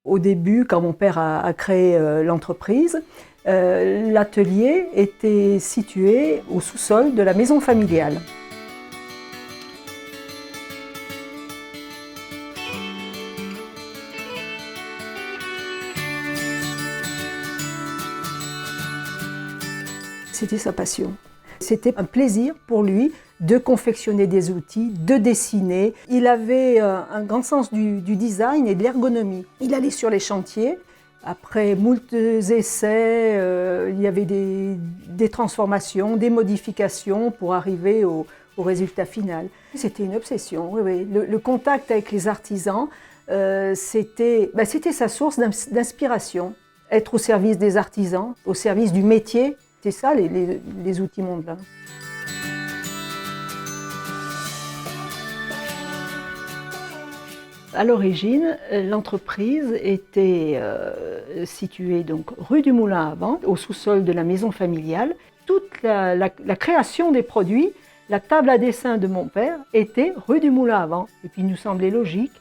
Au début, quand mon père a créé l'entreprise, l'atelier était situé au sous-sol de la maison familiale. C'était sa passion. C'était un plaisir pour lui de confectionner des outils, de dessiner. Il avait un grand sens du design et de l'ergonomie. Il allait sur les chantiers. Après moult essais, il y avait des transformations, des modifications pour arriver au résultat final. C'était une obsession, oui, oui. Le contact avec les artisans, c'était sa source d'inspiration. Être au service des artisans, au service du métier. C'est ça les outils Mondelin. À l'origine, l'entreprise était située donc rue du Moulin à Vent, au sous-sol de la maison familiale. Toute la création des produits, la table à dessin de mon père était rue du Moulin à Vent. Et puis il nous semblait logique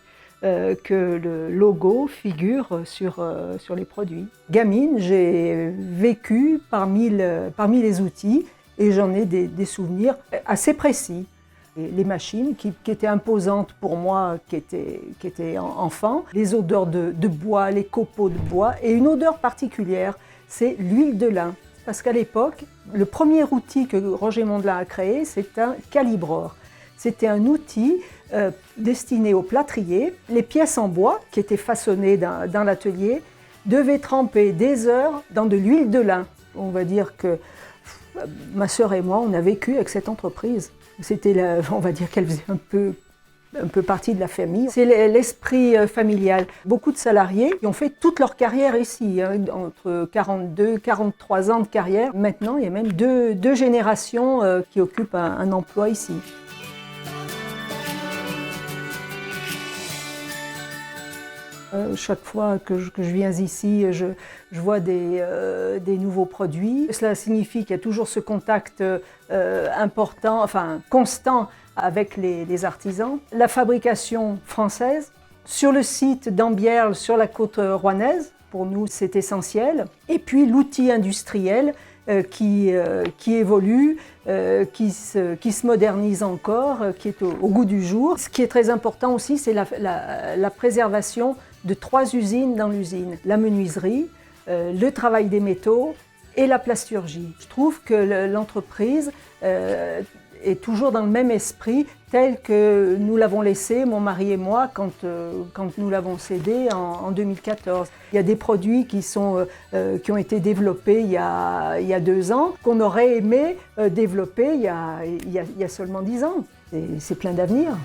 que le logo figure sur les produits. Gamine, j'ai vécu parmi les outils et j'en ai des souvenirs assez précis. Et les machines qui étaient imposantes pour moi, qui étaient enfant, les odeurs de bois, les copeaux de bois, et une odeur particulière, c'est l'huile de lin. Parce qu'à l'époque, le premier outil que Roger Mondelin a créé, c'est un calibreur. C'était un outil destiné au plâtrier. Les pièces en bois qui étaient façonnées dans l'atelier devaient tremper des heures dans de l'huile de lin. On va dire que ma sœur et moi, on a vécu avec cette entreprise. On va dire qu'elle faisait un peu partie de la famille. C'est l'esprit familial. Beaucoup de salariés qui ont fait toute leur carrière ici, hein, entre 42 et 43 ans de carrière. Maintenant, il y a même deux générations qui occupent un emploi ici. Chaque fois que je viens ici, je vois des nouveaux produits. Cela signifie qu'il y a toujours ce contact important, enfin constant avec les artisans. La fabrication française, sur le site d'Ambierle, sur la côte rouennaise, pour nous c'est essentiel. Et puis l'outil industriel qui évolue, qui se modernise encore, qui est au goût du jour. Ce qui est très important aussi, c'est la préservation de 3 usines dans l'usine. La menuiserie, le travail des métaux et la plasturgie. Je trouve que l'entreprise est toujours dans le même esprit tel que nous l'avons laissé, mon mari et moi, quand nous l'avons cédé en 2014. Il y a des produits qui ont été développés il y a 2 ans, qu'on aurait aimé développer il y a seulement 10 ans. C'est plein d'avenir.